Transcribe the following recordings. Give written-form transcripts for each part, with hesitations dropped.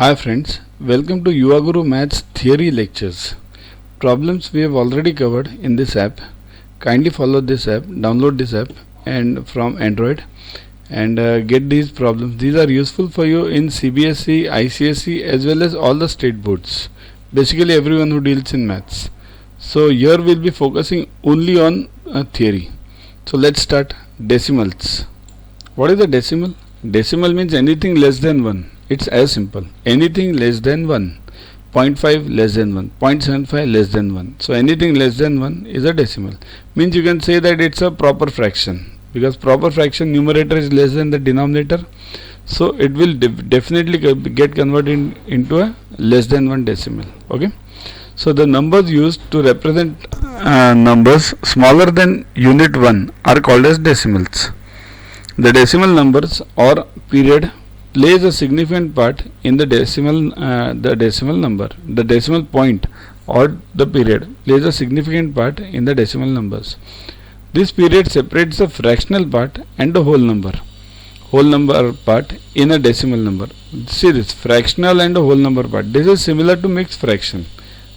Hi friends, welcome to Yuva Maths Theory Lectures. Problems we have already covered in this app. Kindly follow this app, download this app and from Android and get these problems. These are useful for you in CBSE, ICSE as well as all the state boards. Basically everyone who deals in maths. So here we'll be focusing only on theory. So let's start. Decimals. What is a decimal? Decimal means anything less than 1. It's as simple. Anything less than 1. 0.5 less than 1. 0.75 less than 1. So anything less than 1 is a decimal. Means you can say that it's a proper fraction. Because proper fraction numerator is less than the denominator. So it will definitely get converted into a less than 1 decimal. Okay. So the numbers used to represent numbers smaller than unit 1 are called as decimals. The decimal numbers or period plays a significant part in the decimal number. The decimal point or the period plays a significant part in the decimal numbers. This period separates the fractional part and the whole number part in a decimal number. See this, fractional and the whole number part. This is similar to mixed fraction,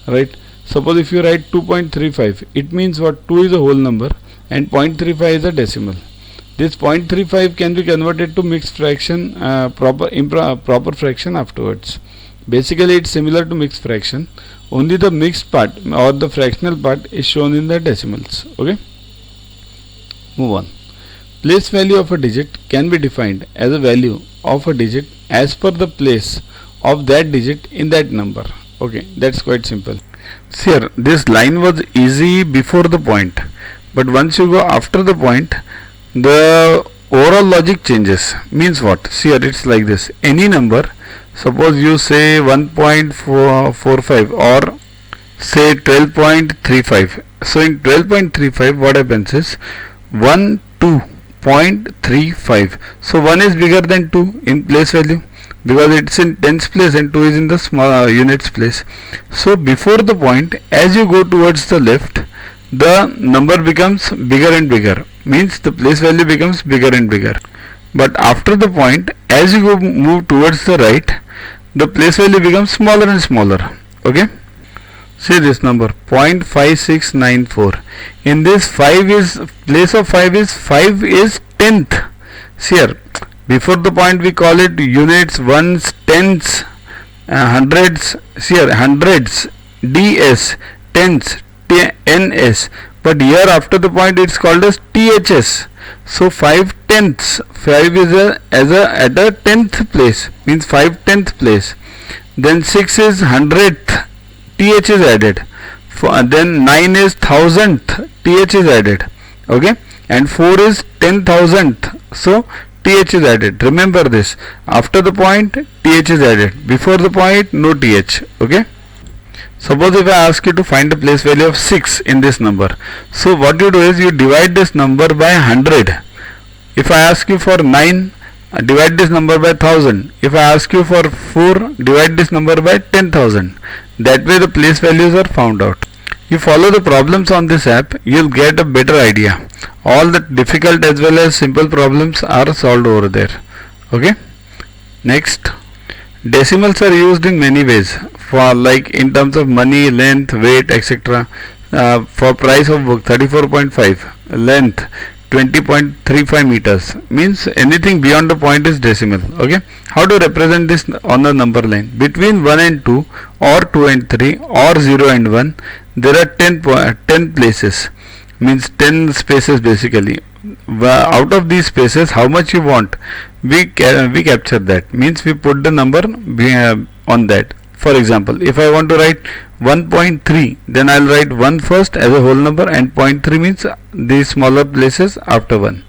right? Suppose if you write 2.35, it means what? 2 is a whole number and 0.35 is a decimal. This 0.35 can be converted to mixed fraction, proper fraction afterwards. Basically it's similar to mixed fraction, only the mixed part or the fractional part is shown in the decimals. Okay, move on. Place value of a digit can be defined as a value of a digit as per the place of that digit in that number. Okay, that's quite simple. See here, this line was easy before the point, but once you go after the point, the overall logic changes. Means what? See here, it's like this. Any number, suppose you say 1.45 or say 12.35. So in 12.35 what happens is 1, 2.35. So 1 is bigger than 2 in place value because it's in tens place and 2 is in the small units place. So before the point, as you go towards the left, the number becomes bigger and bigger. Means the place value becomes bigger and bigger. But after the point, as you move towards the right, the place value becomes smaller and smaller. Okay. See this number 0.5694. In this 5 is place of 5 is tenth. See here, before the point we call it units, ones, tenths, hundreds. See here, hundreds, ds, tenths, ns. But here after the point it's called as ths. So 5 tenths. 5 is at a tenth place. Means 5 tenth place. Then 6 is hundredth. Th is added. Then 9 is thousandth. Th is added. Okay. And 4 is 10,000th. So th is added. Remember this. After the point th is added. Before the point no th. Okay. Suppose if I ask you to find the place value of 6 in this number. So what you do is you divide this number by 100. If I ask you for 9, divide this number by 1000. If I ask you for 4, divide this number by 10,000. That way the place values are found out. You follow the problems on this app, you'll get a better idea. All the difficult as well as simple problems are solved over there. Okay. Next. Decimals are used in many ways, for like in terms of money, length, weight, etc. For price of book 34.5, length 20.35 meters, means anything beyond the point is decimal. Okay, how to represent this on the number line? Between 1 and 2 or 2 and 3 or 0 and 1, there are 10 places, means 10 spaces basically. Out of these spaces, how much you want, we capture that. Means we put the number on that. For example, if I want to write 1.3, then I'll write 1 first as a whole number and 0.3 means the smaller places after 1.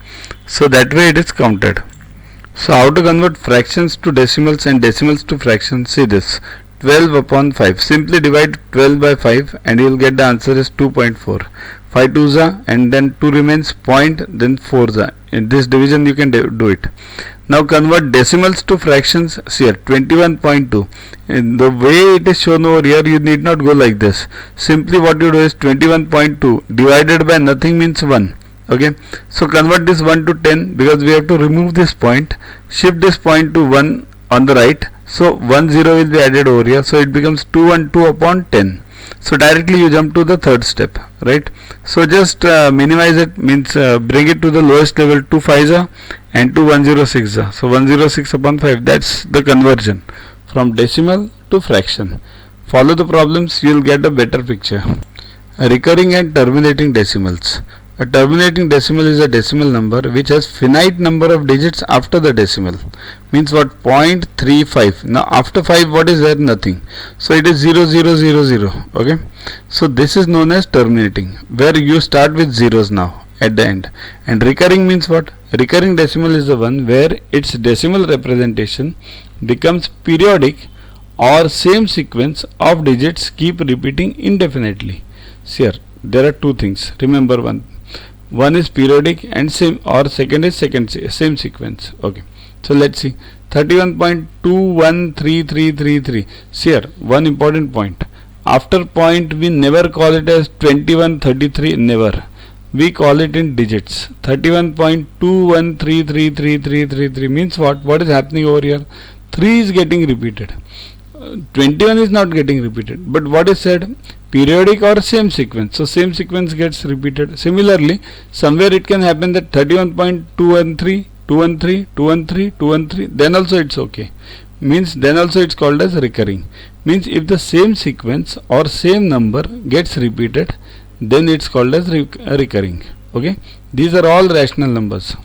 So that way it is counted. So how to convert fractions to decimals and decimals to fractions? See this, 12 upon 5. Simply divide 12 by 5 and you will get the answer is 2.4. 5 2s are, and then 2 remains, point, then 4s are. In this division you can do it. Now convert decimals to fractions. See here, 21.2. In the way it is shown over here, you need not go like this. Simply what you do is 21.2 divided by nothing means 1. Okay, so convert this 1 to 10 because we have to remove this point. Shift this point to 1 on the right. So 1 0 will be added over here. So it becomes 212 upon 10. So directly you jump to the third step, right? So just minimize it, means bring it to the lowest level, 2 5s and 2 106. So 106 upon 5, that's the conversion from decimal to fraction. Follow the problems, you will get a better picture. Recurring and terminating decimals. A terminating decimal is a decimal number which has finite number of digits after the decimal. Means what? 0.35. Now after 5 what is there? Nothing. So it is 0000. Okay. So this is known as terminating, where you start with zeros now at the end. And recurring means what? Recurring decimal is the one where its decimal representation becomes periodic or same sequence of digits keep repeating indefinitely. So here there are two things. Remember one is periodic and same, or second is same sequence. Okay, so let's see. 31.213333. See here one important point. After point we never call it as 2133, never. We call it in digits. 31.21333333 means what? What is happening over here? 3 is getting repeated. 21 is not getting repeated, but what is said? Periodic or same sequence. So same sequence gets repeated. Similarly, somewhere it can happen that 31.213, 213, 213, 213, then also it's okay. Means then also it's called as recurring. Means if the same sequence or same number gets repeated, then it's called as recurring. Okay, these are all rational numbers.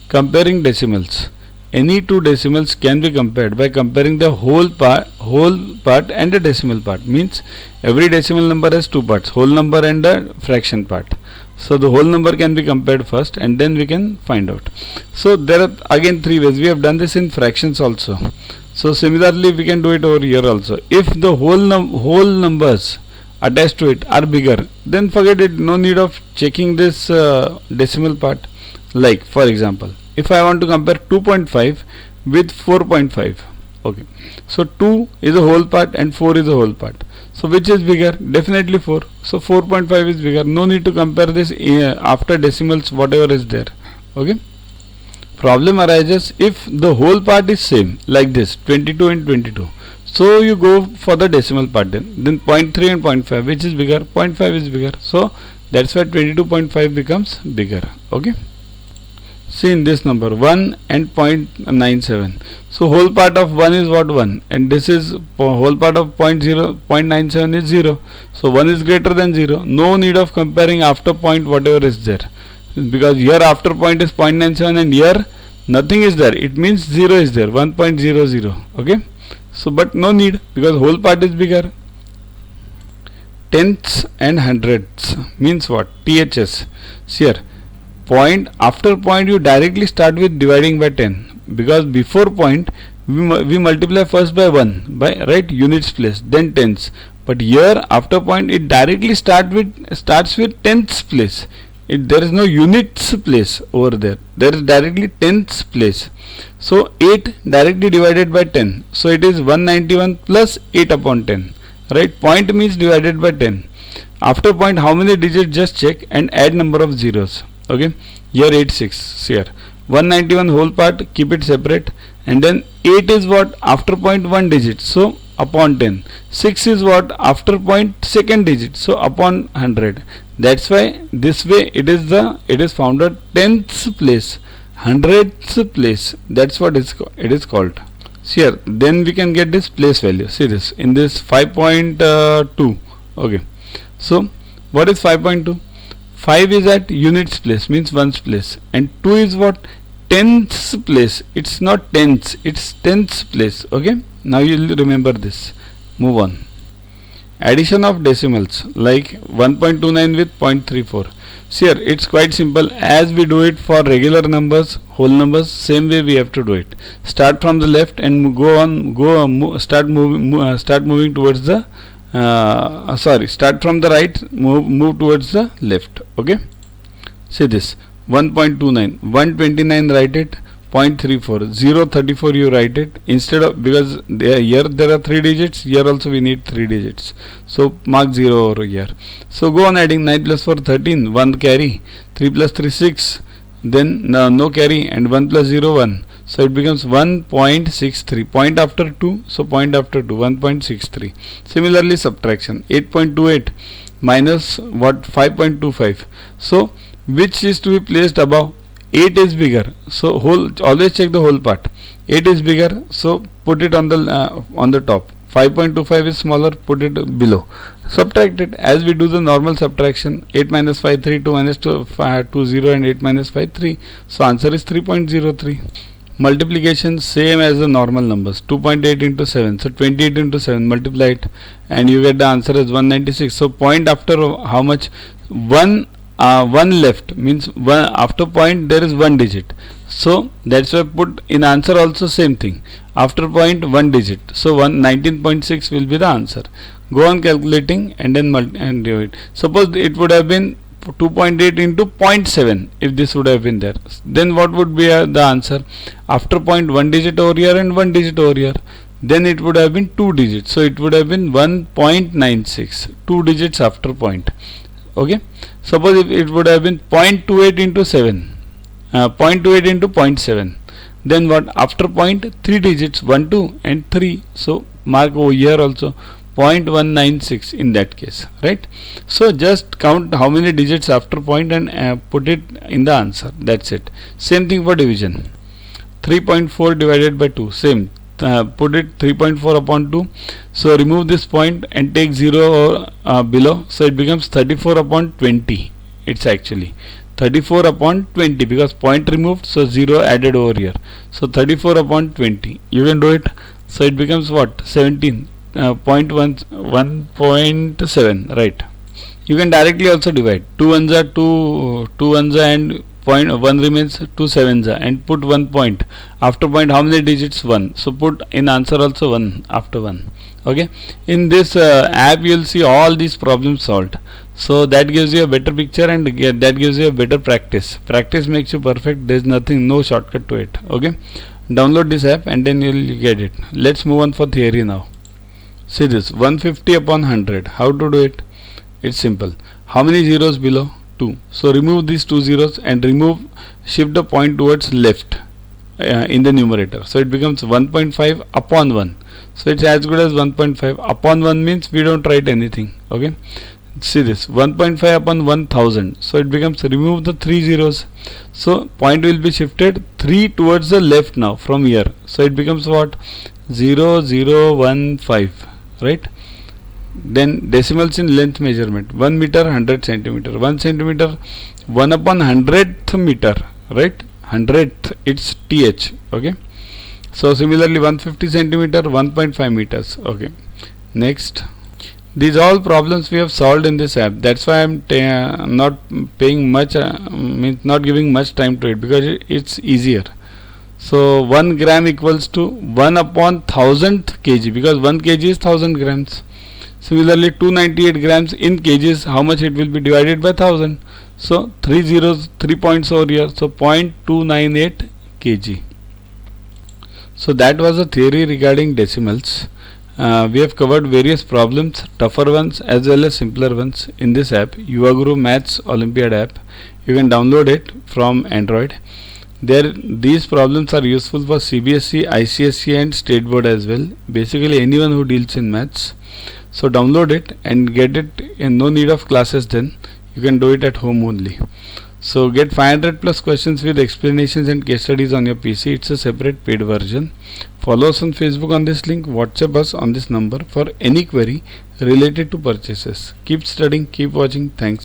Comparing decimals. Any two decimals can be compared by comparing the whole part and the decimal part. Means every decimal number has two parts, whole number and the fraction part. So the whole number can be compared first and then we can find out. So there are again three ways. We have done this in fractions also. So similarly we can do it over here also. If the whole numbers attached to it are bigger, then forget it, no need of checking this decimal part. Like for example, if I want to compare 2.5 with 4.5, okay, so 2 is a whole part and 4 is a whole part. So which is bigger? Definitely 4. So 4.5 is bigger. No need to compare this after decimals, whatever is there. Okay. Problem arises if the whole part is same, like this, 22 and 22. So you go for the decimal part then 0.3 and 0.5, which is bigger? 0.5 is bigger. So that's why 22.5 becomes bigger. Okay. See in this number 1 and 0.97. So whole part of 1 is what? 1, and this is whole part of 0.97 is 0. So 1 is greater than 0. No need of comparing after point whatever is there, because here after point is 0.97 and here nothing is there. It means 0 is there, 1.00. Okay. So but no need, because whole part is bigger. Tenths and hundredths means what? THS. See here, point after point you directly start with dividing by 10, because before point we multiply first by 1, by right units place, then tenths. But here after point it directly starts with tenths place. There is no units place over there. There is directly tenths place. So 8 directly divided by 10. So it is 191 plus 8 upon 10. Right? Point means divided by 10. After point how many digits? Just check and add number of zeros. Okay. Here 86. Here 191 whole part, keep it separate, and then 8 is what? After point 1 digit. So upon 10. 6 is what? After point second digit. So upon 100. That's why this way it is found at tenths place, hundredths place. That's what it is called. See here, then we can get this place value. See this in this 5.2. Okay. So what is 5.2? 5 is at units place, means ones place, and 2 is what? Tenths place. It's not tenths, it's tenths place. Okay. Now you'll remember this. Move on. Addition of decimals like 1.29 with 0.34. See here, it's quite simple. As we do it for regular numbers, whole numbers, same way we have to do it. Start from the left and start moving towards the start from the right, move towards the left. Okay. See this 1.29, 129 write it, 0.34, 034 you write it, instead of, because here there are 3 digits, here also we need 3 digits, so mark 0 over here. So go on adding. 9 plus 4 13, 1 carry, 3 plus 3 6, then no carry, and 1 plus 0 1. so it becomes 1.63. Point after 2, so point after 2, 1.63. Similarly, subtraction, 8.28 minus what, 5.25. So which is to be placed above? 8 is bigger, so always check the whole part. 8 is bigger, so put it on the top. 5.25 is smaller, put it below. Subtract it as we do the normal subtraction. 8 minus 5, 3, 2 minus 2, 2 0, and 8 minus 5, 3. So answer is 3.03. Multiplication same as the normal numbers. 2.8 into 7, so 28 into 7, multiply it, and you get the answer as 196. So point after how much? 1 left, means one after point there is one digit, so that's why put in answer also same thing, after point one digit, so 19.6 will be the answer. Go on calculating and then and do it. Suppose it would have been 2.8 into 0.7, if this would have been there, then what would be the answer? After point one digit over here and one digit over here, then it would have been two digits, so it would have been 1.96, two digits after point. Okay, suppose if it would have been 0.28 into 7, 0.28 into 0.7, then what, after point 3 digits, 1, 2 and 3, so mark over here also 0.196 in that case, right? So just count how many digits after point and put it in the answer, that's it. Same thing for division. 3.4 divided by 2, same. Put it 3.4 upon 2, so remove this point and take 0 below, so it becomes 34 upon 20. It's actually 34 upon 20 because point removed, so 0 added over here, so 34 upon 20. You can do it, so it becomes what, 17, 1.7, right? You can directly also divide. 2 ones are 2 ones are, and point 1 remains, 2 sevens are, and put 1 point after point. How many digits? 1, so put in answer also 1 after 1. Okay, in this app you will see all these problems solved, so that gives you a better picture and that gives you a better practice. Practice makes you perfect. There is nothing, no shortcut to it. Okay, download this app and then you will get it. Let's move on for theory now. See this, 150 upon 100. How to do it? It's simple. How many zeros below? 2. So remove these 2 zeros and shift the point towards left in the numerator. So it becomes 1.5 upon 1. So it's as good as 1.5 upon 1 means we don't write anything. Okay. See this, 1.5 upon 1000. So it becomes, remove the 3 zeros. So point will be shifted 3 towards the left now from here. So it becomes what? 0015. Right. Then decimals in length measurement, 1 meter 100 centimeter, 1 centimeter 1 upon 100th meter, right? 100th, it's th. Okay, so similarly 150 centimeter 1.5 meters. Okay, next, these all problems we have solved in this app. That's why I'm not paying much means not giving much time to it, because it's easier. So 1 gram equals to 1 upon 1000th kg, because 1 kg is 1000 grams. Similarly 298 grams in kgs, how much it will be divided by 1000? So 3 zeros, 3 points over here, so 0.298 kg. So that was a theory regarding decimals. We have covered various problems, tougher ones as well as simpler ones, in this app, Yuvaguru Maths Olympiad app. You can download it from Android. These problems are useful for CBSE, ICSE and State Board as well. Basically anyone who deals in maths. So download it and get it, and no need of classes then. You can do it at home only. So get 500 plus questions with explanations and case studies on your PC. It's a separate paid version. Follow us on Facebook on this link. WhatsApp us on this number for any query related to purchases. Keep studying, keep watching. Thanks.